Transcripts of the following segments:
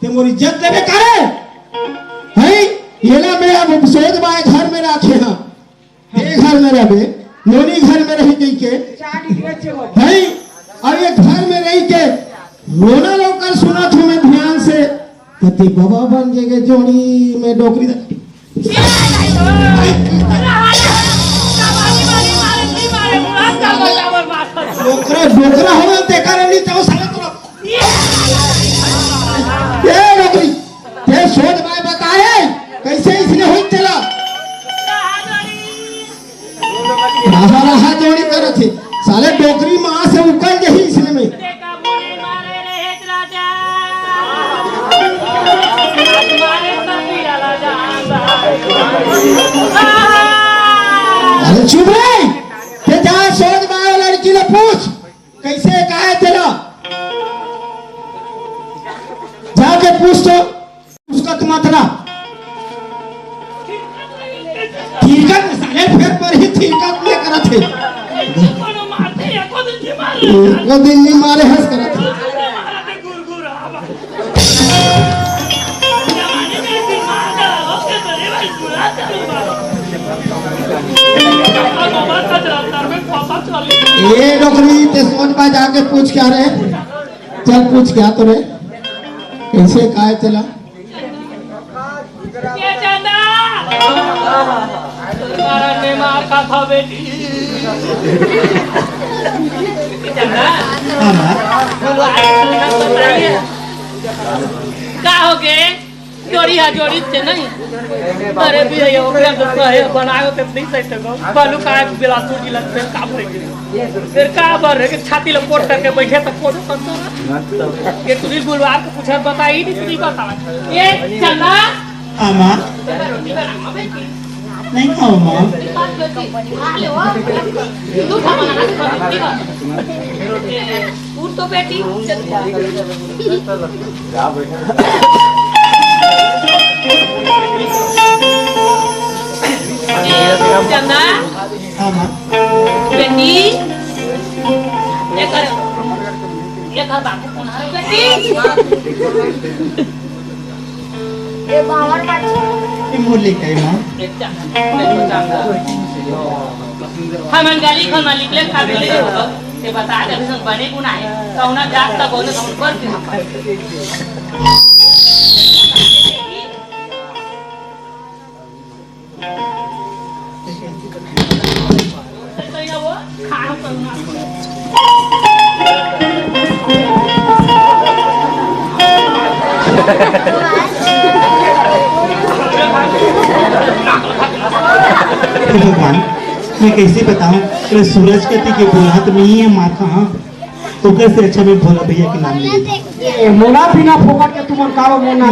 ते मोर इज्जत लेबे करे है। येला में अब सोच बाय घर में रखे हां, ये घर में रहबे, नोनी घर में रही गई के है। और ये घर में रही के रोना लोकर सुना थो मैं ध्यान से कति बाबा बन जेगे जोड़ी में डोकरी डोकरा डोकरा हो ते करे नहीं तो साला तो ये डोकरी ये सोच बाय बताए कैसे इसने हुई चला रहा जोड़ी करत थे साले डोकरी मां से उकल जही इसने में अरे चुप रे ते जा सोच बाय लड़की ने पूछ कैसे कहा तेरा जाके पूछ तो उसका तुम्हारा ठीकत साले फिर पर ही ठीकत ले करत थे वो दिन नहीं मारे हंस करत थे ये डोकरी ते सोच पा जाके पूछ क्या रहे चल पूछ क्या तो रे कैसे कहा चला ने मार का था बेटी का हो गए जोड़ी है जोड़ी से नहीं अरे भी ये ओकरा दूसरा है बनाओ ते नहीं सही तो बालू का बिलासपुर जिला से काम है फिर का बर है कि छाती लपोट करके बैठे तो फोटो करतो ये तुझे गुरुवार को पूछा बताई नहीं तुझे बता ये चलना आमा नहीं खाओ मां उठ तो बेटी चंदा आमा बेटी ये कर बाबू कौन है बेटी ये बावर बाजी ये मुरली कई मां हमन गाली खन मालिक ले खा ले ये बता दे हम बने गुना है कौना जात का बोले हम पर भगवान मैं कैसे बताऊं अरे सूरज कति के बोला तो नहीं है माँ कहाँ तो कैसे अच्छा मैं भोला भैया के नाम ले मोला बिना फोकट के तुमन कावा मोना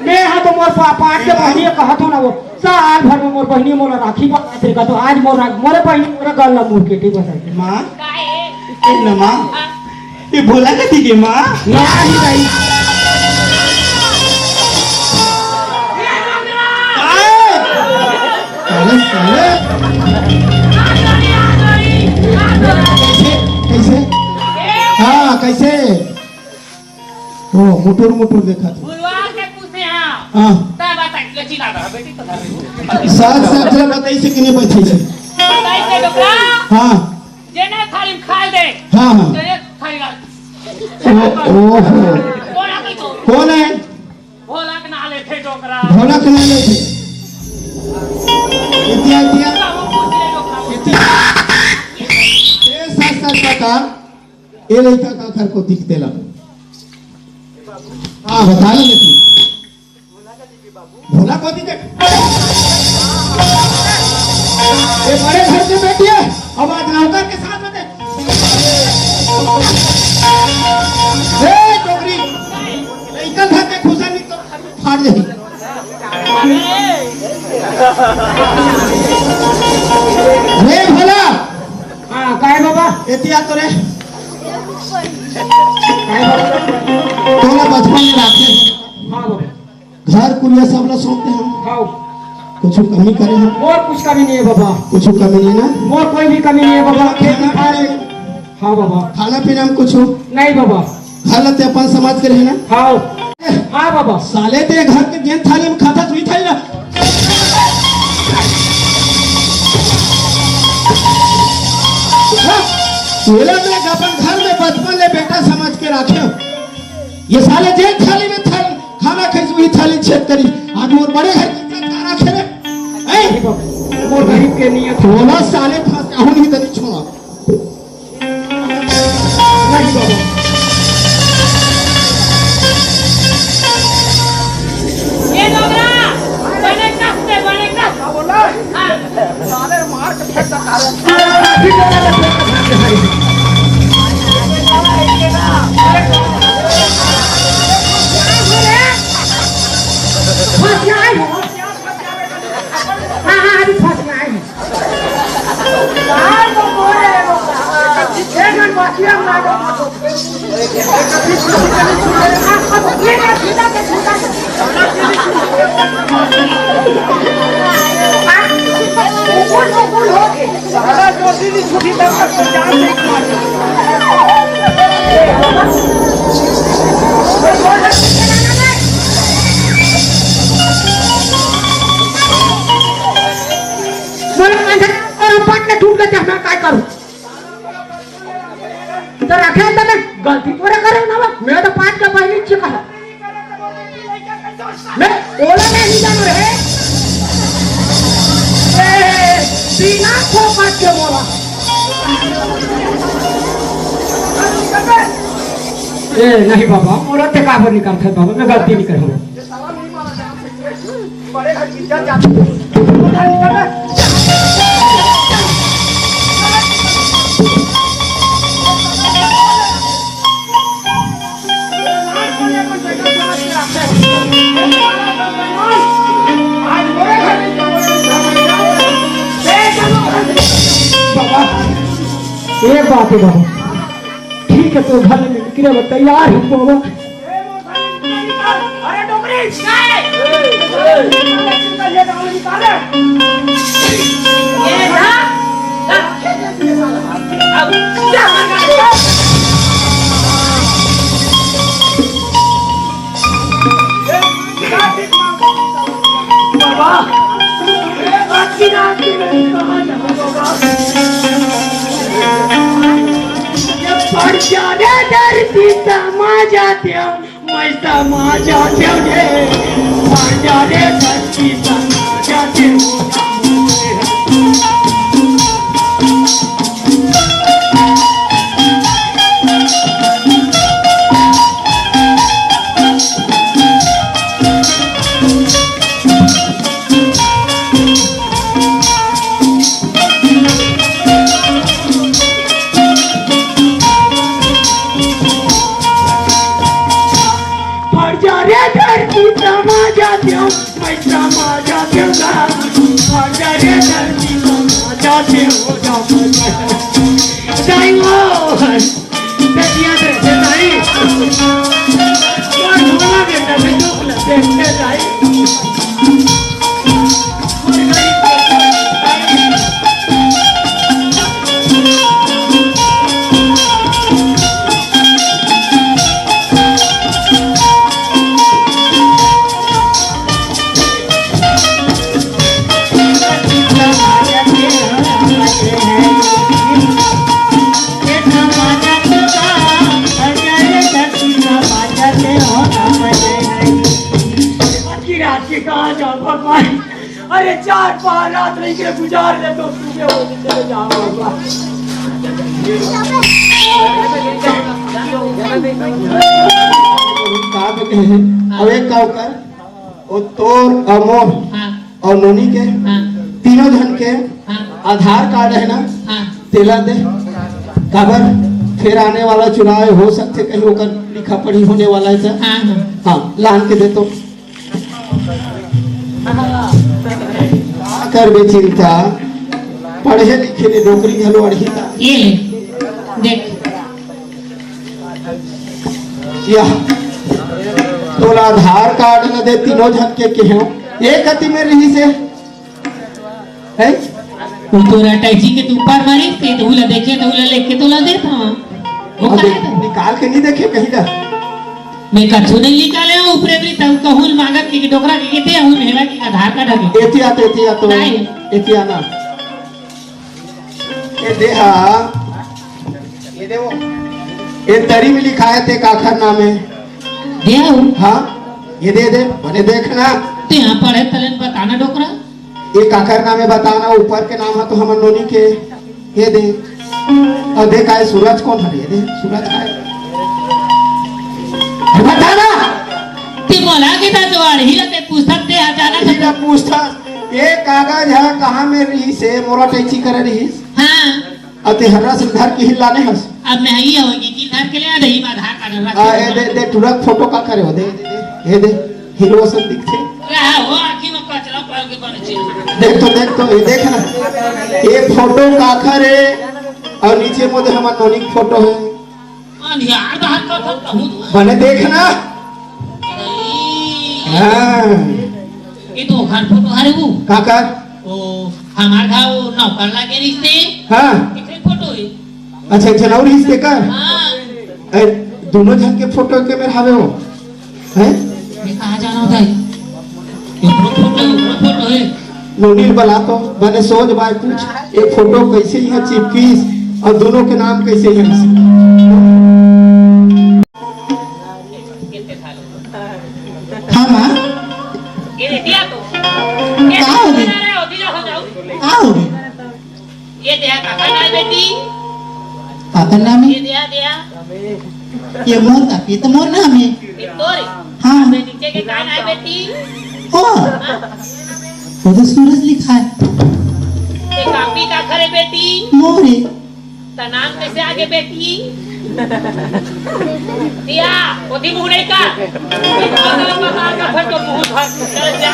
मैं हां तो मोर पापा के बहनी कहत हो ना वो साल भर में मोर बहनी मोला राखी बात का तो आज मोरे बहनी मोरा गल्ला मुर के ठीक बता माँ काहे ना माँ ये भोला कति के माँ नहीं नहीं कैसे हाँ कैसे ओ मुटुर मुटुर देखा था गुरुवार के पूछे हां हाँ ता बता के चिना कर बेटी तो साथ साथ ले बताई से कि नहीं बैठे से बताई से डोकरा हाँ जेने थाली में खा दे हाँ हाँ तेरे थाली ओहो कौन है तो कौन है भोला के नाले थे डोकरा भोला के नाले थे इतिया इतिया ये साथ साथ बता ये लड़का का घर को दिखते ला हाँ बता ले तू भोला को दिखे ये बड़े घर से बैठी है अब आज नौकर के साथ में डोगरी लड़का घर के खुशा नहीं तो फाड़ दे रे भोला हां काय बाबा एतिया तो रे काय बाबा तोला बचपन में राखे हां बाबा घर कुलिया सब लोग सोते हैं खाओ कुछ कमी करे हम मोर कुछ कमी नहीं है बाबा कुछ कमी नहीं ना मोर कोई भी कमी नहीं है बाबा खेती खाए हां बाबा खाना पीना में कुछ नहीं बाबा हालत अपन समाज के रहे ना खाओ हाँ बाबा साले ते घर के जेन थाली में खाता तू ही थाली ना बोला मैं अपन घर में बचपन ले बेटा समझ के रखे ये साले जेन थाली में थाली खाना खाई वही थाली छेद करी आज मोर बड़े घर की इज्जत रखे रे ए मोर गरीब के नियत बोला साले फंस हूं ही तनी छोड़ा नहीं बाबा ये डोगरा बने कस बोला हां साले मार के फेंक दा गलती पूरा करे ना मैं तो 5 का पहले चिका मैं ओला नहीं जानो रे बिना को काट के बोला नहीं बाबा मोरा ते काबर नहीं करता बाबा मैं गलती नहीं करूंगा बड़े घर की जाते एक बात है बाबा ठीक है तो घर में निकले वो तैयार है बाबा अरे डोगरी ये ना बाबा अच्छी रात की मैं कहाँ जाऊँ पड़ जाने धरती समा जाते हो मैं समा जाते हो रे पड़ जाने धरती समा जाते हो अरे 4-5 रात रही के गुजार ले तो सुबह हो चले जाऊंगा अब एक काम कर वो तोर और मोर और नोनी के तीनों जन के आधार कार्ड है ना तेला दे काबर फिर आने वाला चुनाव हो सकते कहीं होकर लिखा पढ़ी होने वाला है हाँ लान के दे तो कर बे चिंता पढ़े लिखे ले नौकरी घलो अड़ही ये ले देख या तोला आधार कार्ड न दे तीनों जन के हो एक अति में रही से है वो तोरा टैक्सी के तू ऊपर मारी से तो उला देखे तो उला लेके तोला देता वो निकाल के नहीं देखे कहीं का मैं कछु नहीं निकाले हूँ ऊपरे भी तब कहूँ मांगा कि डोकरा के कहते हैं हेला की आधार कार्ड है एतिया तो नहीं। एतिया ना ये देहा ये देखो ये तरी में लिखा है ते काखर नाम है दे हूँ हाँ ये दे बने देखना तो यहाँ पढ़े तलन बताना डोकरा ये काखर नाम है बताना ऊपर के नाम है तो हम नोनी के ये दे और देखा है सूरज कौन है ये दे सूरज का है बताना ते बोला कि ता जोड़ ही ते पुस्तक दे जाना तेरा पूछता ये कागज है कहाँ में रही से मोरा टैची करे रही हाँ अते हर्रा से घर की हिलाने हंस अब मैं ही होगी कि घर के लिए नहीं आधार कार्ड आ ये दे तुरंत फोटो का करे हो दे ये दे हीरो सब दिखते रहा हो आखिर में कचरा पाल के बने चीज देख तो ये देख ना ये फोटो का करे और नीचे में हमारा नोनी की फोटो है यार बाहर का था हूँ बने देखना हाँ ये तो घर फोटो हरे वो काकर ओ हमार घाव नौकर लागे रिश्ते हाँ कितने फोटो है अच्छा जनवरी इसके कर हाँ दोनों जन के फोटो के मेरे हावे हो हैं मैं कहाँ जाना होता है ये फोटो है नोनील बला तो बने सोच बाय पूछ एक फोटो कैसे यहाँ चिपकीस और दोनों के नाम कैसे यहाँ हाँ माँ ये दिया तो क्या हो गई आओ ये दिया काका ना बेटी काका नाम ये दिया ये मोर का ये तो मोर नाम है ये तोरे हाँ नीचे के कान है बेटी ओ वो तो सूरज लिखा है ये कापी का खरे बेटी मोरे ता नाम कैसे आगे बेटी दिया ओदी मुंह नहीं का बता का फिर तो मुंह भाग चल जा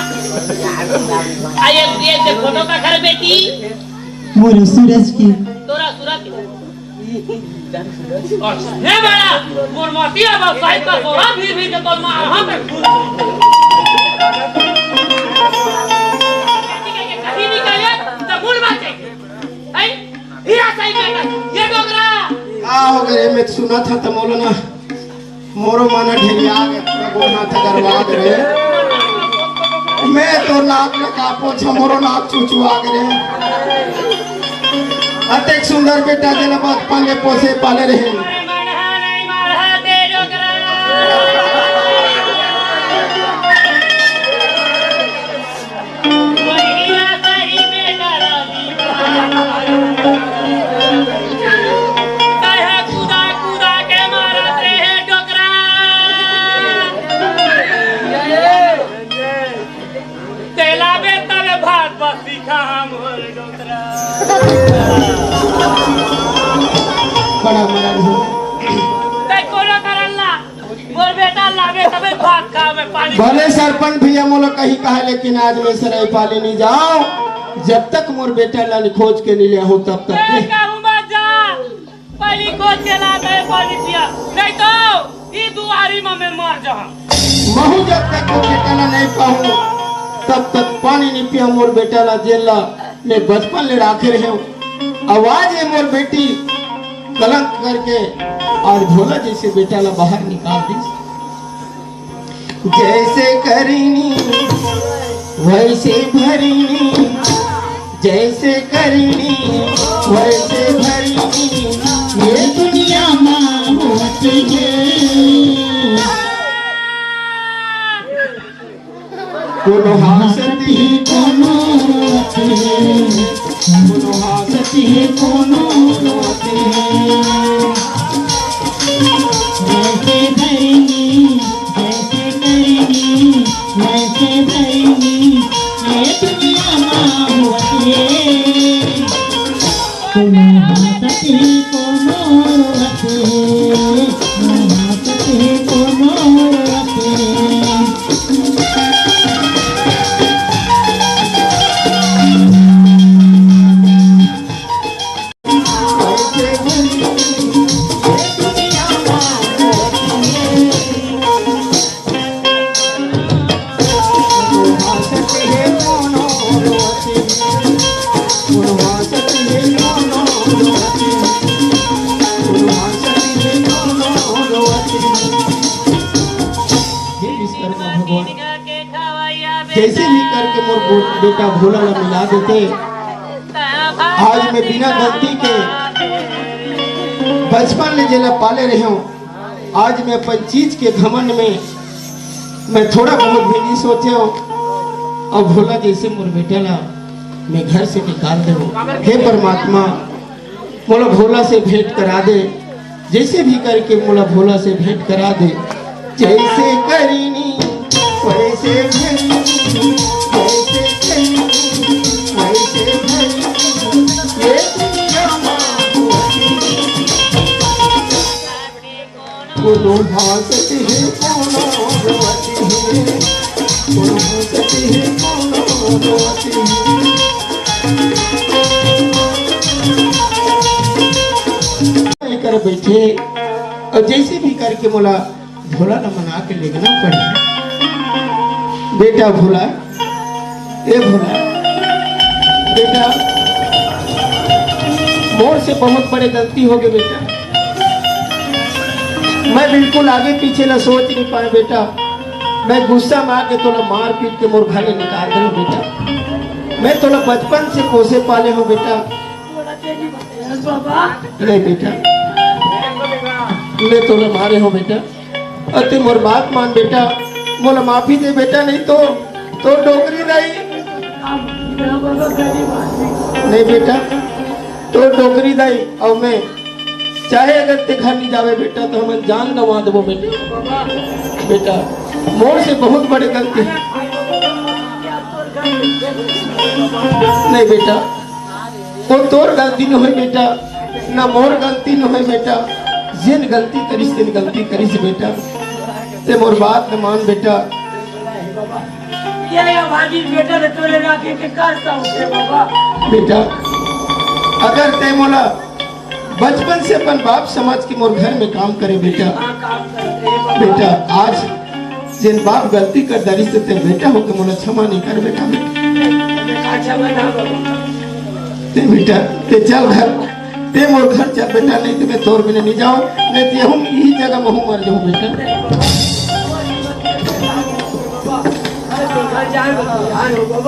आये ये फोटो का खरे बेटी मोरे सूरज की तोरा सूरज हे बड़ा मोर मोतिया बा साइड का सोरा भी के तो मां हां पे कहीं निकाले तो मूल बात है आई हीरा सही कहता ये डोगरा आ हो गए मैं सुना था तो मौलाना मोरो माना ढेलिया गए पूरा गोना था दरबार रे मैं तो नाक में कापो छमोरो नाक चुचुआ गए अतेक सुंदर बेटा जेला बचपन में पोसे पाले रहे बड़ा मरा भले सरपंच भैया मोला कहीं कहा लेकिन आज मैं सराय पाले नहीं जाओ जब तक मोर बेटा लानी खोज के नहीं लिया हो तब तक पहली खोज के ला दे पॉलिसिया नहीं तो ये दुआरी में मैं मर जा महू जब तक मोर बेटा ला नहीं पाऊं तब तक पानी नहीं पिया मोर बेटा ला जेल ला मैं बचपन ले राखे रहे हूँ आवाज है मोर बेटी कलंक करके और भोला जैसे बेटा ला बाहर निकाल दी जैसे करीनी वैसे भरीनी जैसे करीनी वैसे भरीनी ये दुनिया में होती है कोनो हासती कोनो रोते कोनो हासती कोनो रोते जैसे भरेंगी जैसे करेंगी वैसे भरेंगी ये दुनिया में होती है कोनो हासती कोनो रोते कोनो हासती कोनो रोते विश्वकर्मा भगवान जैसे भी करके मोर बेटा भोला ला मिला देते। आज मैं बिना गलती के बचपन में जेला पाले रहे हूँ, आज मैं अपन चीज के घमंड में मैं थोड़ा बहुत भी नहीं सोचे हूँ। और भोला जैसे मोर बेटा ला मैं घर से निकाल दे। हे परमात्मा मोला भोला से भेंट करा दे, जैसे भी करके मोला भोला से भेंट करा दे। जैसे करीनी वैसे भरी, वैसे करीनी वैसे भरी, ये दुनिया माधुरी। कोनो भासती है कोनो रोती है, कोनो भासती है कोनो रोती है। कर बैठे और जैसे भी करके मोला भोला न मना के लेना पड़े। बेटा भोला, ए भोला बेटा, मोर से बहुत बड़े गलती हो गई बेटा। मैं बिल्कुल आगे पीछे न सोच नहीं पाए बेटा। मैं गुस्सा में आके तोला मार पीट के मोर घर निकाल दूं बेटा। मैं तोला बचपन से पोसे पाले हूँ बेटा। नहीं बेटा, मैं तोला मारे हो बेटा, और ते मोर बात मान बेटा, मोला माफी दे बेटा, नहीं तो डोगरी नहीं बेटा, तो डोगरी दाई। और मैं चाहे अगर ते घर नहीं जावे बेटा तो हम जान गंवा देवो बेटा। बेटा मोर से बहुत बड़ी गलती है। नहीं बेटा, वो तोर गलती न हो बेटा, ना मोर गलती न हो बेटा। जिन गलती करिस तिन गलती करिस बेटा। ते मोर बात न मान बेटा। ये भाजी बेटा ने तोले राखे के काटता हूं बाबा। बेटा अगर ते मोला बचपन से अपन बाप समझ के मोर घर में काम करे बेटा। बेटा आज जिन बाप गलती कर दरिस ते बेटा हो के मोला क्षमा नहीं कर बेटा। ते बेटा ते चल घर, ते मोर घर चल बेटा, नहीं तो मैं तोर बिना नहीं जाऊं, नहीं तो हम यही जगह में मर जाऊं बेटा।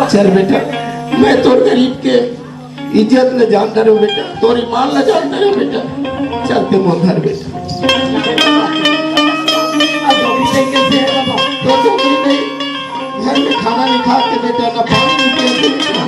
चल बेटा, मैं तोर गरीब के इज्जत न जानता रहूं बेटा, तोर ईमान न जानता रहूं बेटा। चलते मोर घर बेटा। तो नौकरी नहीं, घर में खाना नहीं खाते बेटा, न पानी नहीं पीते बेटा।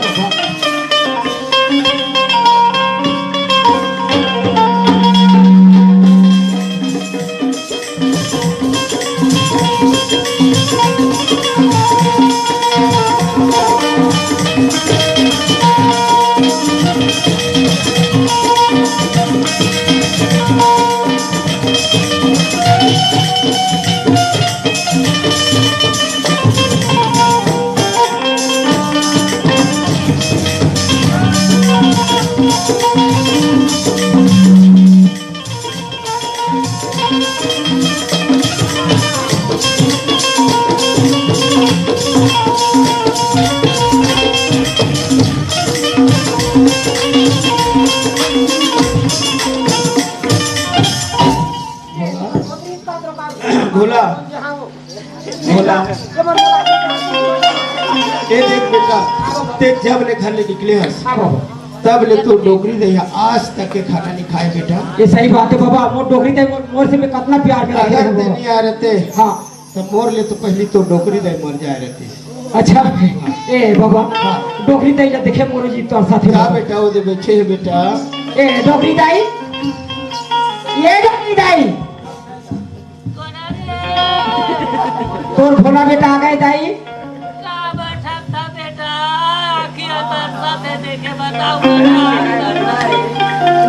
भोला भोला ये देख बेटा, ते जब ले घर ले निकले हस तब ले तो डोगरी दे आज तक के खाना नहीं खाए बेटा। ये सही बात है बाबा। मोर डोगरी दे मोर से में कितना प्यार करते अगर ते नहीं आ रहते हाँ तो मोर ले तो पहली तो डोगरी दे मर जाए रहते। अच्छा ए बाबा डोगरी दे देखे मोर जी तोर साथे जा बेटा, वो दे बैठे है बेटा। ए डोगरी दाई, ये डोगरी दाई तोर भोला बेटा आ गए दाई।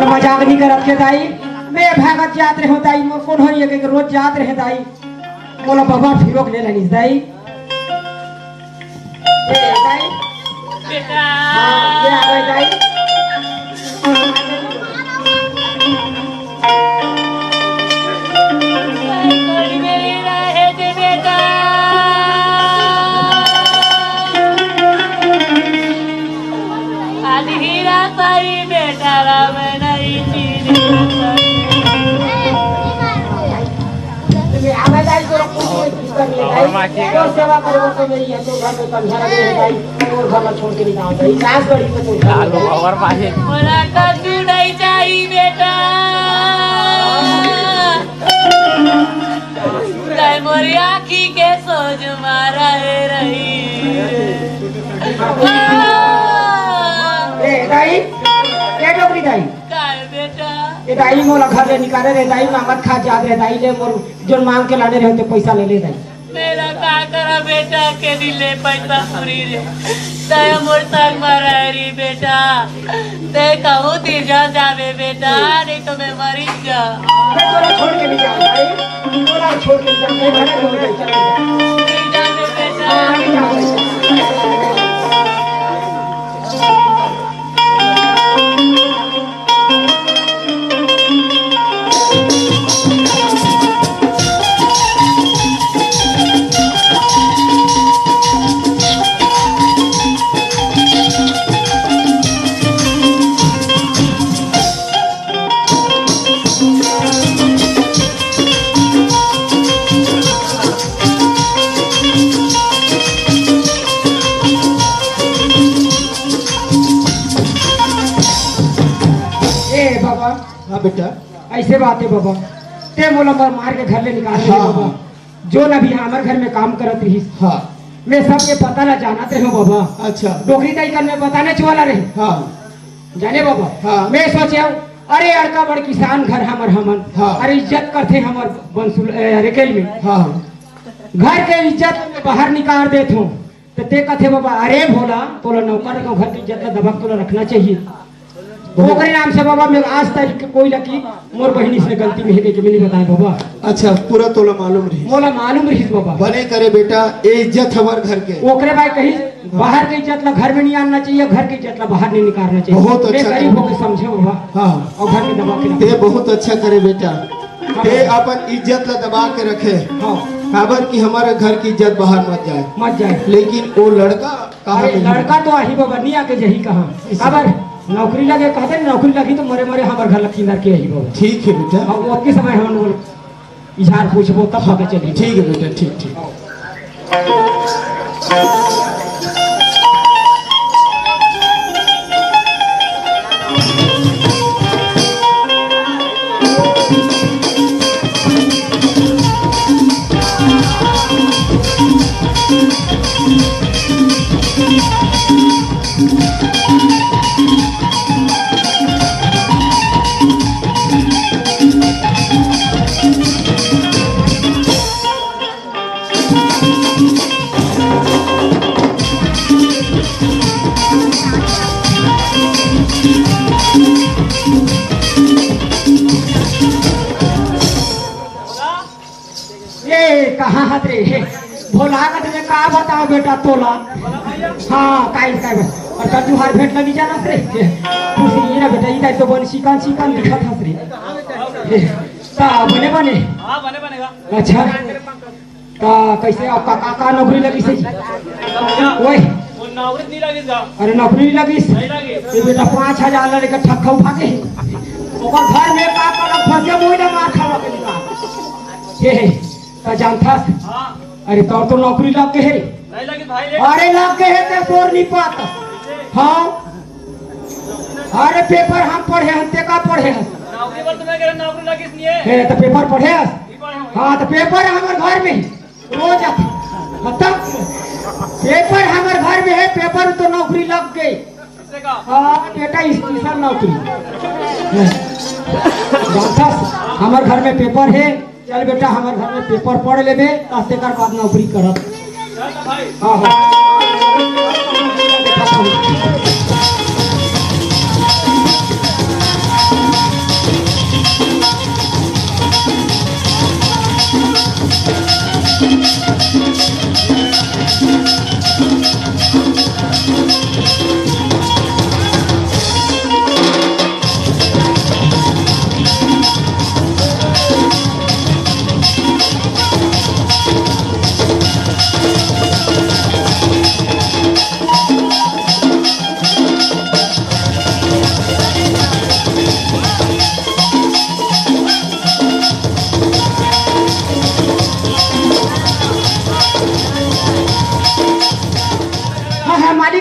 मजाक नहीं करत के दाई, मैं भागत जात रहे दाई। मोर कौन हो ये के रोज जात रहे दाई। मोला बाबा फिरोक ले लगिस दाई। ए दाई बेटा ये आ गए दाई। तो सेवा करो तो मेरी है तो घर में कंधा लगे है भाई और घर में छोड़ के नहीं जाओ भाई सास बड़ी में तो आलू और माही मोरा कद्दू नहीं चाहिए बेटा काय मोरी आँखी के सोच मारा है रही ए दाई क्या डोकरी दाई काय बेटा ए दाई मोला घर ले निकाले रे दाई मांगत खा जा रे दाई ले मोर जो मांग के लाने रहे तो पैसा ले ले दाई मेरा का करा बेटा के दिले पैसा पूरी रे तय मोर संग मरा री बेटा ते कहूँ तीर जावे बेटा नहीं तो मैं मरी जा मैं तोरा छोड़ के नहीं जाऊं दाई तोरा छोड़ के नहीं जाऊं मैं घर में चले जावे बेटा नहीं जाऊं हाँ बेटा ऐसे बात है बाबा ते मोला मार के घर ले निकाल दे हाँ, बाबा जो न भी हमारे घर में काम करत रही हाँ मैं सबके पता ना जानते हो बाबा अच्छा डोकरी तई कर मैं बताने चुवाला रहे हाँ जाने बाबा हाँ। मैं सोचे अरे अड़का बड़ किसान घर हमर हमन हाँ। अरे इज्जत करते हमर बंसुल रेकेल में हाँ घर के इज्जत में बाहर निकाल देते हो तो ते कथे बाबा अरे भोला तोला नौकर को घर की इज्जत का दबक तोला रखना चाहिए ओकरे नाम से बाबा मैं आज तक कोई लकी मोर बहनी से गलती में है कि मैंने बताया बाबा अच्छा पूरा तोला मालूम रही मोला मालूम रही बाबा बने करे बेटा ये इज्जत हमारे घर के ओकरे भाई कहीं बाहर की इज्जत ला घर में नहीं आना चाहिए घर की इज्जत ला बाहर नहीं निकालना चाहिए बहुत मैं अच्छा गरीब होकर समझे बाबा हाँ और घर में दबा के ते बहुत अच्छा करे बेटा ते अपन इज्जत ला दबा के रखे हाँ खबर कि हमारे घर की इज्जत बाहर मत जाए मत जाए लेकिन वो लड़का कहाँ अरे गई? लड़का तो आही बाबा नहीं आके जही कहा खबर नौकरी लगे कहते नौकरी लगी तो मरे मरे हमारे घर लखींदर के यही बाबा ठीक है बेटा अब वो के समय हम बोल इजहार पूछबो तब पता चली ठीक है बेटा ठीक ठीक ये कहाँ हाथ रे भोला का तुझे का बताओ बेटा तोला हाँ काय काय और कद्दू हार भेट लगी जाना रे खुशी ये ना बेटा इधर तो बन शिकान दिखत हस रे ता बने बने हाँ बने बनेगा अच्छा ता कैसे आपका काका नौकरी लगी से ओए वो नौकरी नहीं लगी जा अरे नौकरी नहीं लगी नहीं लगी ये बेटा 5000 लेकर ठक्का उठा के ओकर घर में का कर फंसे मोई ना मार खावा के निकाल ये ता जानता हाँ अरे तो नौकरी लग के है नहीं लगी भाई ले अरे लग के है ते तोर नहीं पाता हाँ अरे पेपर हम पढ़े हम ते का पढ़े हैं नौकरी पर तुम्हें कह रहे नौकरी लगी इसलिए हे तो पेपर पढ़े हैं नहीं पढ़े हो हाँ तो पेपर हमारे घर में रोज आते मतलब पेपर हमारे घर में है पेपर तो नौकरी लग गई किससे का हाँ बेटा स्पेशल नौकरी जानता हमारे घर में पेपर है चल बेटा हमारे घर में पेपर पढ़ लेबे तस्ते कर बाद नौकरी करब चल भाई हाँ हाँ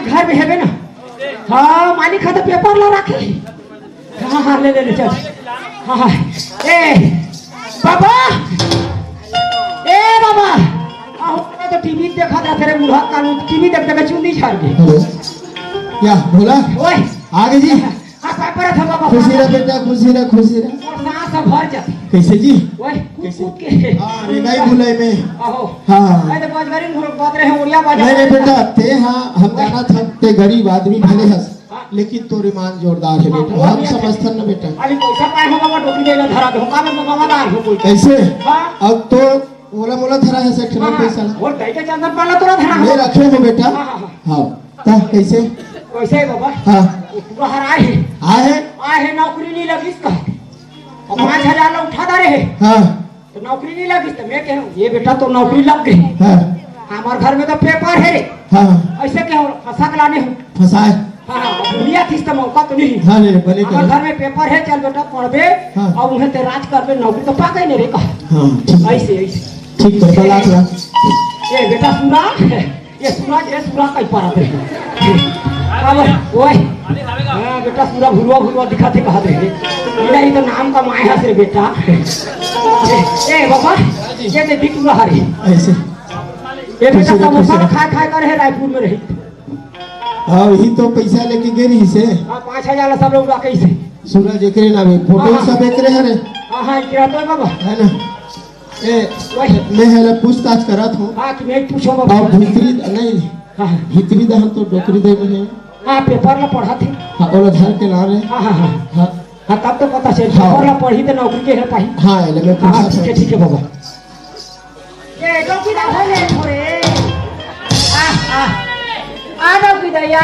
मालिक घर में है ना? हाँ मालिक है तो पेपर ला रखे। हाँ हाँ ले ले ले चल। हाँ हाँ ए बाबा आओ तो टीवी देखा था तेरे बूढ़ा कानून टीवी देख देख चुंदी झाड़ के। हेलो क्या बोला? ओए आगे जी। हाँ पेपर था बाबा। खुशी रह बेटा, खुशी रह, खुशी रह। सांस सब भर जाते। कैसे जी? ओए कूद के। हाँ रेगाई बुलाई में। आहो हाँ मैं तो बाजगारी बात रहे उड़िया बाजा। नहीं बेटा ते हाँ हम जाना था ते गरीब आदमी भले हंस लेकिन तोर ईमान जोरदार है बेटा, हम समझते न बेटा। अभी पैसा पाए हो बाबा टोकरी देला धरा दो का में गवादार हो कोई। कैसे? हाँ अब तो मोला मोला धरा है सेठ में पैसा ना। और कई के चंदन पाला तोरा धरा ले रखे हो बेटा। हाँ ता कैसे? कैसे है बाबा? हाँ पूरा हराए है। आए है नौकरी नहीं लगी इसका और 5000 ला उठा दे रहे। हाँ तो नौकरी नहीं लगी तो मैं कह रहा हूँ ये बेटा तो नौकरी लग गई। हाँ हमारे घर में तो पेपर है रे। हाँ ऐसे क्या फंसा के लाने हो? फंसाए। हाँ दुनिया थी तो मौका तो नहीं। हाँ ले बने हमारे घर में पेपर है चल बेटा पढ़बे हाँ। और उन्हें ते राज करबे नौकरी तो पाके नहीं रे का। हाँ ठीक ऐसे ऐसे ठीक बेटा लाख लाख। ये बेटा सुना ये सूरा कई पारा थे। अब ओए हां बेटा सूरा भुलवा दिखाते कहा दे मेरा ये तो नाम का माया है बेटा। ए बाबा ये दे बिक रहा है ऐसे। ये बेटा समोसा खा कर है रायपुर में रही। हाँ वही तो पैसा लेके गेली से। हां 5000 सब लोग राके से सूरज एकरे नामे फोटो सब एकरे है रे। हां हां किरा तो बाबा है ना। ए मैं है पूछताछ करत हूँ। हां कि मैं पूछो बाबा। और भीतरी नहीं हां भीतरी दहन तो डोकरी दे में। हां पेपर ला पढ़ा थे। हाँ और धर के ला रे। हां हां हां हाँ हां तब तो पता चल हाँ। पेपर ला पढ़ी तो नौकरी के है पाई। हाँ ले मैं हाँ पूछा ठीक है बाबा। ये डोकी दा हो ले थोड़े आ डोकी दैया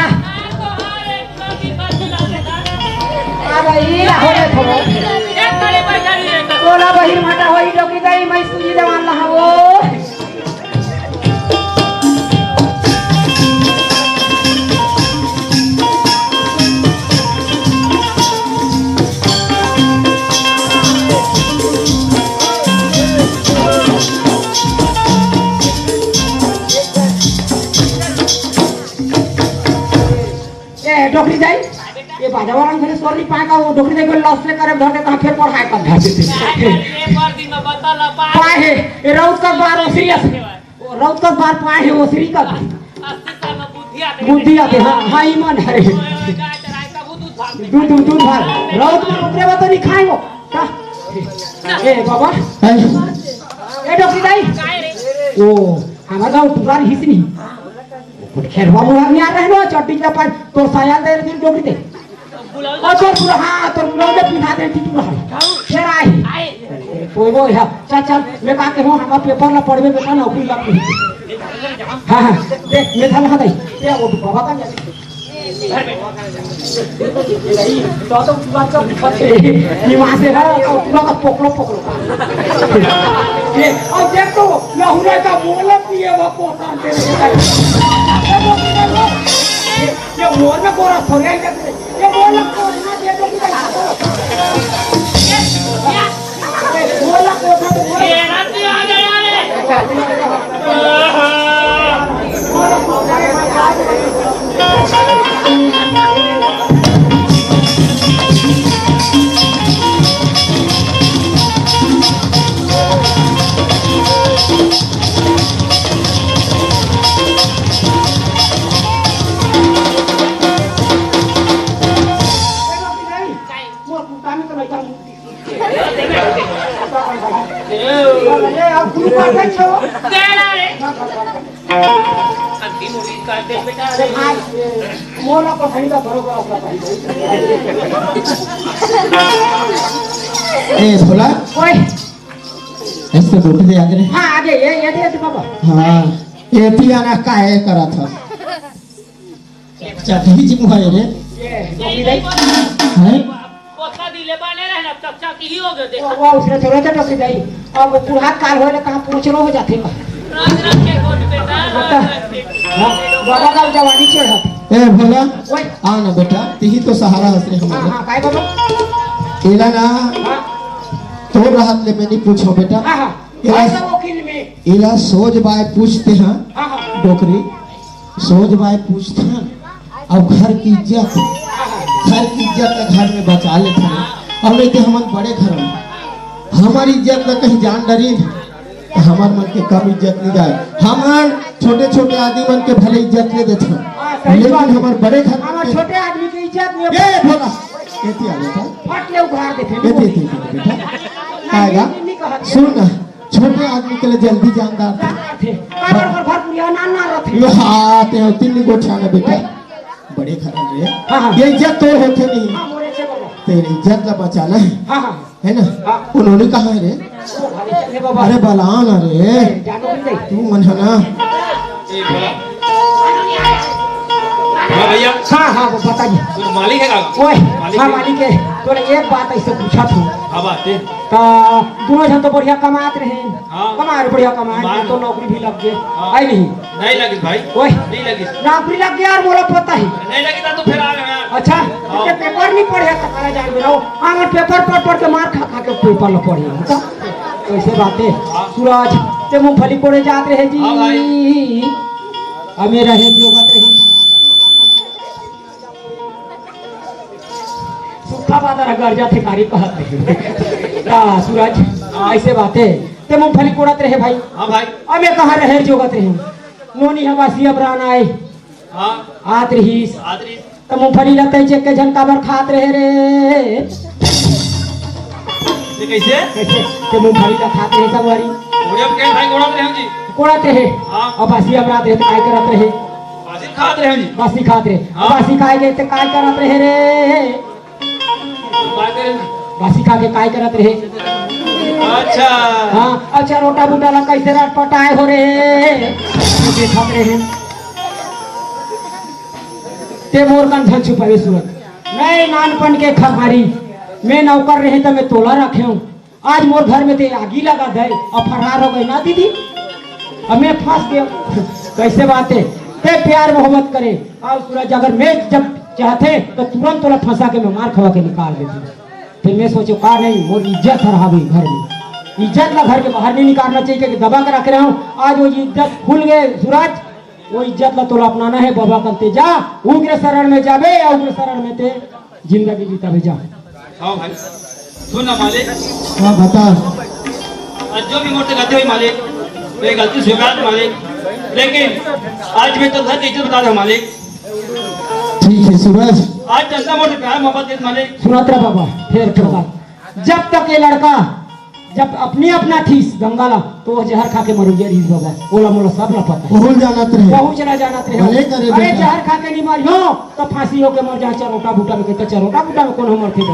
आ भाई हो ले थोड़े बोला भाई माटा होई डोकी दाई मैं सुजी दवान ला हो। डोकरी जाई ये बाजावाला घरे सोरी पाए का वो डोकरी को लॉस ले करे धर के कहां फिर पढ़ाई कर धर देते पेपर दिन में बताला पाए है ये राउत का बार सीरियस राउत का बार पाए है वो श्री का बुद्धि आते हां हां ईमान है दूध भार राउत में ऊपरे बात नहीं खाए वो का ए बाबा ए डोकरी जाई ओ हमारा गांव पुरान हिसनी खेरवा मुड़ा नहीं आ रहे ना चट्टी का पर तो साया दे दिन डोकरी दे और तो पूरा हां तो पूरा में पिना दे थी पूरा फिर आई कोई वो है चल मैं कहा के हूं हम पेपर ला पढ़बे बेटा नौकरी लग गई। हां हां देख मैं था दई ये वो बाबा का तो पूरा का पत्ते निवास से ना पूरा का पकड़ो ये और देख तो लहुरे का मोला पिए वो कोटा दे ये मोर में कोरा थोड़ा ही ये मोला कोना दे दो ये मोला कोठा ये रात आ गया मोला को खरीदा बरोबर अपना ए भोला ओए ऐसे डोक दे आगे। हां आगे ये दे बाबा। हाँ ये पियाना काहे करा था चाटी जी मुहाई रे ये डोकी दई हैं पोता दिले बने रहे ना चचा की ही हो गए देखा वो उसने थोड़ा सा डोकी दई अब बुढ़ा काल होले कहां पूछलो हो जाते का रात रात के कोट बेटा बाबा का जवानी चढ़त। ए भोला ओए आ ना बेटा तीही तो सहारा हंस रे हां हमारे हां काय बाबा एला ना हां तो राहत ले मैंने पूछो बेटा हां हां ऐसा वकील में एला सोच बाय पूछते हैं हां हां डोकरी सोच बाय पूछते हैं अब घर की इज्जत घर में बचा लेते हैं। अब नहीं तो हम बड़े घर में हमारी इज्जत न कहीं जान डरी तो हमार मन के कम इज्जत नहीं जाए। हमार छोटे छोटे आदमी मन के भले इज्जत ले देते लेकिन हमार बड़े घर हमारे छोटे आदमी की इज्जत नहीं ए भोला एती आ बेटा फट ले उघाड़ देते एती बेटा आएगा सुन ना छोटे आदमी के लिए जल्दी जानदार थे घर पुलिया ना रहते यो हाथ है तीन गोठा ना बेटा बड़े घर रे हाँ। ये इज्जत तो होते नहीं हाँ मोरे से बाबा तेरी इज्जत ला बचाना है हाँ हाँ है ना हाँ। उन्होंने कहा है रे वो भारी चले बाबा अरे बलान अरे जानो भी नहीं तू मन है ना ए बोला हाँ भैया हाँ हाँ वो बताइए तू मालिक है का ओए हाँ मालिक है तोने एक बात ऐसे पूछा था हाँ बात है तो दोनों जन तो बढ़िया कमात रहे हाँ। कमा रहे बढ़िया कमाए मान- तो नौकरी भी लग गए हाँ। आई नहीं नहीं लगी भाई ओए नहीं लगी नौकरी लग गया और बोला पता ही नहीं लगी तो फिर आ गया अच्छा ये पेपर नहीं पढ़े तो करा जान में रहो हाँ पेपर पढ़ के मार खा के पेपर लो पढ़े तो ऐसे बातें सूरज ते मूंगफली कोड़े जात रहे जी हाँ भाई। हमें रहे जोगत रहे सूखा बादर अगर जाते कारी कहत रहे सूरज ऐसे बातें ते मूंगफली कोड़त रहे भाई हाँ भाई हमें कहाँ रहे जोगत रहे नोनी हवासी अबरान आए हाँ आत रहीस आदरी तो मूंगफली लते चेक के झन काबर खात रहे रे ये कैसे कैसे के मूंगफली ला खात रहे सब वारी घोड़े पे के भाई घोड़ा रहे हो जी कोड़त रहे हाँ। अब बासी अपराध रहे तो काय करत रहे बाजी खाते रहे हो जी बासी खात रहे हाँ। बासी खाए गए तो काय करत रहे रे बात करें बासी खा के काय करत रहे अच्छा हाँ अच्छा रोटा बूटा ला कैसे रात पटाए हो रे खात रहे ते मोर कन धन छुपावे सूरत मैं नानपन के खमारी मैं नौकर रहे तो मैं तोला रखे हूँ आज मोर घर में ते आगी लगा दे और फरार हो गई ना दीदी अब मैं फंस गया कैसे बात है ते प्यार मोहब्बत करे और सूरज अगर मैं जब चाहते तो तुरंत तोला फंसा के मैं मार खवा के निकाल देती फिर मैं सोचो का नहीं मोर इज्जत हरा गई घर में इज्जत ला घर के बाहर नहीं निकालना चाहिए कि दबा कर रख रहा हूँ आज वो इज्जत खुल गए सूरज वो इज्जत ला तोला अपनाना है बाबा करते जा उग्र शरण में जाबे या उग्र शरण में ते जिंदगी जीता भी जा हाँ भाई सुन ना मालिक हाँ बता आज जो भी मोटे गलती हुई मालिक ये गलती स्वीकार मालिक लेकिन आज मैं तो घर की इज्जत बता रहा हूँ मालिक ठीक है सूरज आज जनता मोटे प्यार मोहब्बत दे मालिक सुनात रहा बाबा फिर बात जब तक ये लड़का जब अपनी अपना थी गंगाला तो वो जहर खा के मर गया रीस बाबा ओला मोला सब ला पता भूल जाना रहे पहुंच ना जाना भले रहे करे अरे बेटा। जहर खा के नहीं मर हो तो फांसी हो के मर जा चरोटा बूटा में कहते चरोटा बूटा में कौन मर थे तो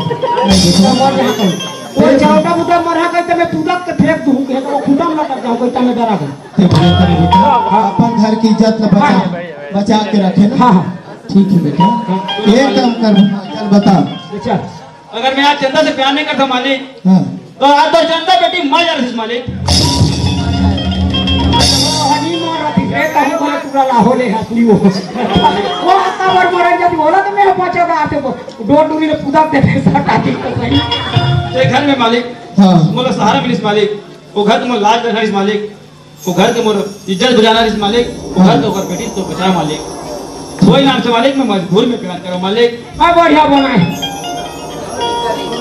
मर जा कहीं वो चरोटा बूटा मर हा कहते मैं पूदक के फेंक दूं के तो खुदा में लटक जाऊं कहता मैं डरा गई ते भले करे बेटा अपन घर की इज्जत न बचा के रखे ना हाँ हाँ ठीक है बेटा एक काम कर चल बता चल अगर मैं आज चंदा से प्यार नहीं करता मालिक हाँ तो आज तो चंदा बेटी मर जा रही थी मालिक हनी मोर रही रे कहूं बोले पूरा लाहौले हसली वो हत्ता बर मरन जदी होला तो मैं पहुंचेगा आते डोर डूरी ने पूदक दे सटा दी तो सही ते घर में मालिक हाँ मोला सहारा मिलिस मालिक वो घर के मोर लाज रखा मालिक वो घर के मोर इज्जत बुझाना रही मालिक वो घर तो कर बेटी तो बचा मालिक वही नाम से मालिक मैं मजबूर में प्यार करो मालिक हां बढ़िया बनाए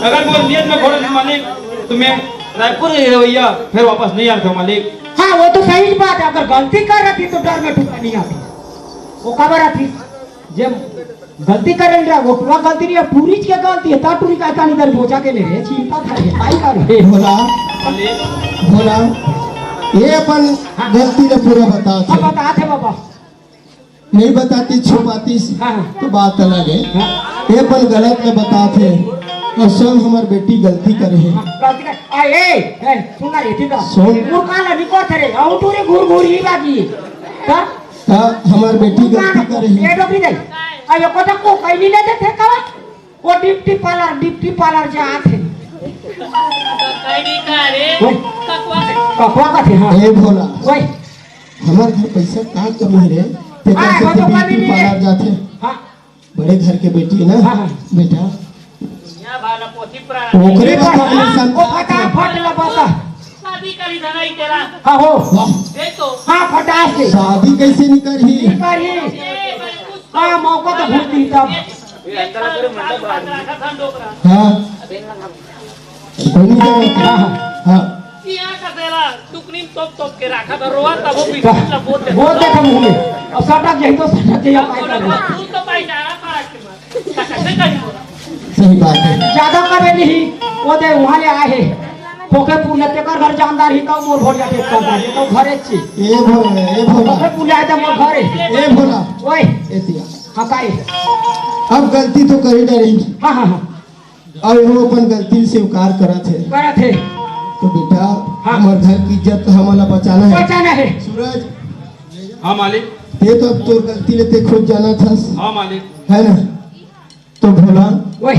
अगर वो नियत में घोड़ा मालिक तो मैं रायपुर गई रवैया फिर वापस नहीं आता मालिक हाँ वो तो सही बात है अगर गलती कर रही तो डर में ठुका नहीं आती वो कब आती जब गलती कर रही वो पूरा गलती नहीं है पूरी की गलती है ता टूरी का कहानी दर बोझा के ले रे चिंता था ये काई कर रे भोला मालिक भोला ये अपन गलती ने पूरा बता अब बता थे बाबा नहीं बताती छुपाती हाँ। तो बात अलग है हाँ। ये अपन गलत में बताते और स्वयं हमार बेटी गलती करे है गलती कर आ ए सुना रे ठीक है सुन। मुकाला निको थे आउ टूरी घूर घूर ही बाकी कर का हमार बेटी गलती करे है ये डोबी दे अब को तो को कहीं नहीं लेते थे का वो डिप्टी पार्लर जा थे कहीं का रे ओए। कखवा का थे हां ए भोला वही हमार घर पैसा का कमी रे ते हाँ, कैसे वो ते तो कमी ब्यूटी नहीं है। पार्लर जाते हां बड़े घर के बेटी ना हाँ, हाँ। बेटा यहाँ भाला पोथी प्राण ओकरे पर बता हाँ, वो फटाफट लबता शादी करी धनाई तेरा हाँ हो वाह ये तो हाँ फटास से शादी कैसे नहीं करही करी ये मैं कुछ हाँ मौका तो भूल दी तब हाँ कोनी दे हाँ यहाँ का तेरा टुकनी तोप के रखा था रोआ तब वो पीछे मतलब वो देखो मुंह में अब सटक यही तो सटक या पाई कर तू तो पाई जा रहा था के मत कैसे करी सही बात है ज्यादा करे नहीं वो दे वहां ले आए है पोखे पुले ते कर घर जानदार ही तो मोर भोलिया टेक कर दे तो घरे छी ए भोला पोखे पुले आए तो मोर घरे ए भोला ओए एतिया हां काई अब गलती तो करी डरी हां हां हां अब वो अपन गलती स्वीकार करा थे करे थे तो बेटा हमारे घर की इज्जत हमारा बचाना है बचाना है सूरज हाँ मालिक। ते तो अब तोर गलती लेते खुद जाना था हाँ मालिक। है ना तो भोला ओए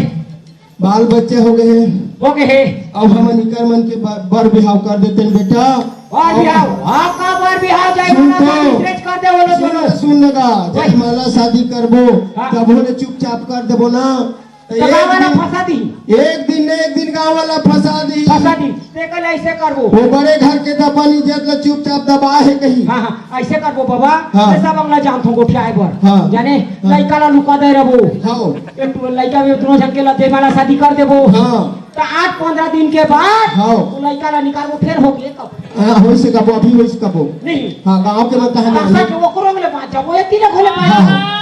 बाल बच्चे हो गए हैं हो गए है अब हम निकर मन के बर बिहाव कर देते हैं बेटा और बिहाव आपका बार बिहाव जाए सुन ना तो। स्ट्रेच कर दे वो दोनों सुन लगा जब माला शादी करबो हाँ। तब होने चुपचाप कर देबो ना तो तो गाँव वाला फंसा दी एक दिन गाँव वाला फंसा दी फंसा दी ते कल ऐसे करबो वो बड़े घर के दबानी इज्जत ला चुपचाप दबा है कहीं हाँ हाँ ऐसे करबो बाबा हाँ। ये सब हमला जान थो गोठिया बर हाँ। जाने हाँ। लइका ला लुका दे रबो हाँ एक लइका में दोनों जन के ला दे वाला शादी कर देबो हाँ तो 8-15 दिन के बाद हाँ। वो लइका ला निकालबो फिर हो गए कब हाँ हो से कबो अभी हो से कबो नहीं हाँ गाँव के मत है अक्सर के वो करो में बात जब वो तीन खोले हाँ।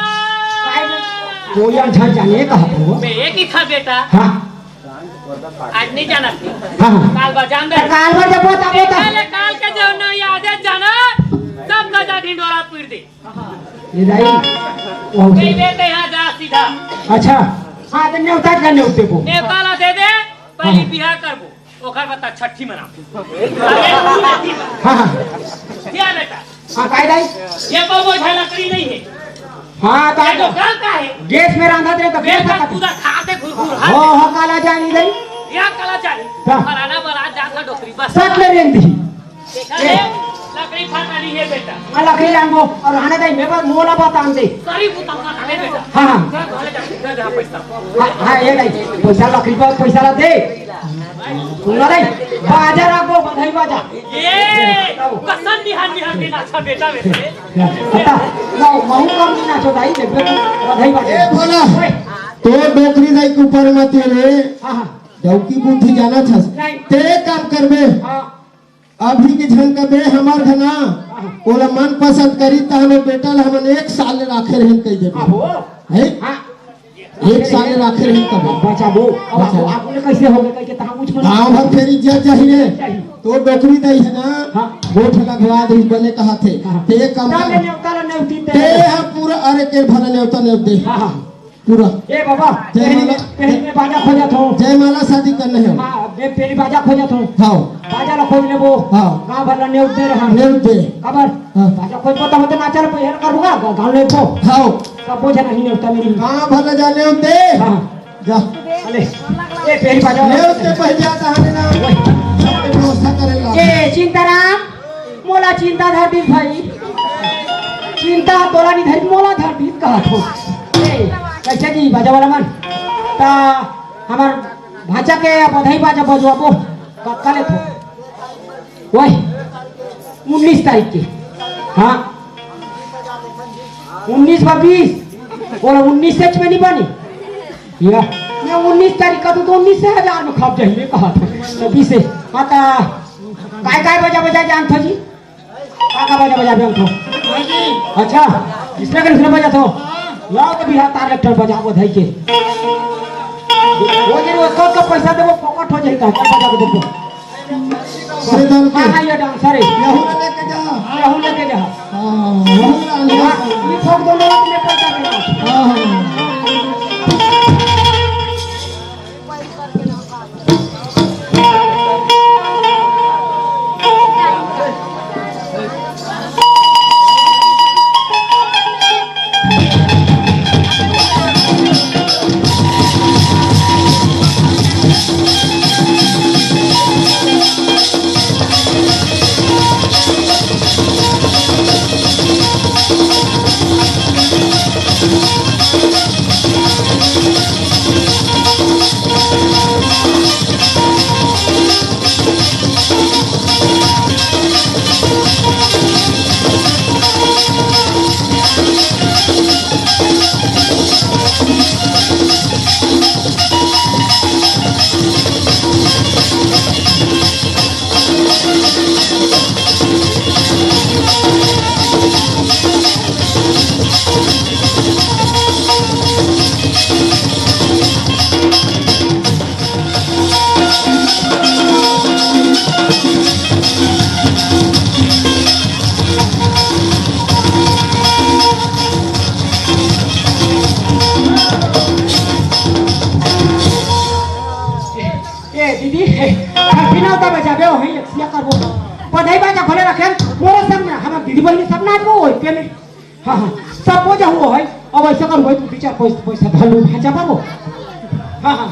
वो यार झड़ जाने कहा वो मैं एक ही था बेटा हाँ आज नहीं जाना थी हाँ हाँ काल बाजान दे काल भर जब बता पहले काल के जो न याद है जाना सब गजा ढिंडोरा पीट दे ये दाई कई बेटे यहाँ जा सीधा अच्छा हाँ तो न्योता का न्योते को नेपाल दे दे पहली बिहार करबो ओकर बता छठी मनाओ हाँ हाँ क्या बेटा हाँ काय दाई ये बहु झा लकड़ी नहीं है हाँ तो ये तो गल का है गैस में रंधा दे तो गैस बेटा का पूरा खाते घुर घुर हो हो काला जानी दाई या कला चाली हाँ। फलाना बड़ा जाता डोकरी बस सट ले रेंदी देखा ले लकड़ी फाटाली है बेटा हाँ लकड़ी लांगो और आने दाई मेरे पास मोला बात आन दे सारी बुतंगा खाने बेटा हाँ हाँ जहाँ पैसा हाँ हाँ ये दाई पैसा लकड़ी पर पैसा ला दे सुना दाई बाजा रखो बधाई बाजा ये कसन निहान निहान के नाचा बेटा बेटे बता लो महू कम नहीं नाचो दाई देख बधाई ए बाजा भोला ओए, तो डोकरी दाई के ऊपर मत रे हाँ हाँ डौकी बुद्धि जाना था नहीं। ते काम करबे हाँ अभी के झन कबे हमार घना ओला मन पसंद करी त हमें बेटा ला हमन 1 साल ले राखे रहन कह देबे आबो है हाँ 1 साल ले राखे रहन कबे बचाबो अब आपने कैसे हो गए कि तहां कुछ गाँव भर फेरी इज्जत चाहिए तो डोकरी दई है ना हाँ। गोठ लगवा दे बने कहा थे हाँ। ते काम ताले कर ने उतारा ने उठी ते हम पूरा अरे के भरा ने उतर ने दे हाँ हाँ पूरा ए बाबा पहले में बाजा खोजा थो जयमाला शादी करने है हाँ बे पहली बाजा खोजा थो हाँ बाजा ला खोज लेबो हाँ। गांव भर ला ने उठे रहा ने दे खबर हाँ। बाजा खोज पता मत नाचल पे हेर करूंगा गांव ले पो हाँ सब बोझ नहीं ने उठा मेरी कहाँ भला जाने दे हाँ जा अले ए पहली बाजा ने उते पहले आता हने ना व्यवस्था करेला ए चिंताराम मोला चिंता धर दी भाई चिंता तोला नहीं धरी मोला धर दी कहा थो ए कैसे जी बाजा वाला मन ता हमार भाचा के बधाई बाजा बजवाबो कले थो वही 19 तारीख के हाँ 19 व 20 बोला 19 सच में नहीं बनी या मैं 19 तारीख का तो 19,000 में खप जाइए कहा था तो 20 से हाँ ता काय बजा जान था जी का बजा जान था अच्छा किसने कर बजा था लाओ के बिहार तार लेटर बजाबो धई के वो जे वो तो पैसा देबो पॉकेट हो जाई का बजा के देखो से दल के हां ये डांसर है यहू लेके जा यहू लेके जा हाँ यहू लाने ये फोक दोनों में पैसा देना हाँ हाँ एक्सिया करबो पढ़ाई बाजा भले रखे मोरे सब में हम दीदी बहिनी सब नाच वो होय पे में हां हां सब हो जा हो है अब ऐसा कर होय तू विचार पैसा भलो भाजा पाबो हां हां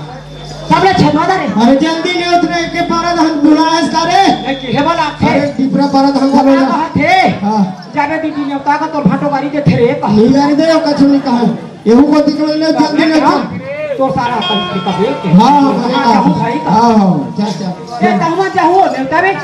सबले छनवादा रे अरे जल्दी नहीं उतरे के पारा धान बुलाएस करे नहीं कि हे वाला थे अरे दीपरा पारा धान बोला बोला थे हां जाबे दीदी ने का तो भाटो गाड़ी दे थे रे कहा नहीं गाड़ी दे कछु नहीं कहा एहू को दिखलो ले जल्दी नहीं उतर तो सारा कर के हां हां भाई हां हां चाचा ए तहमा जाओ नेता में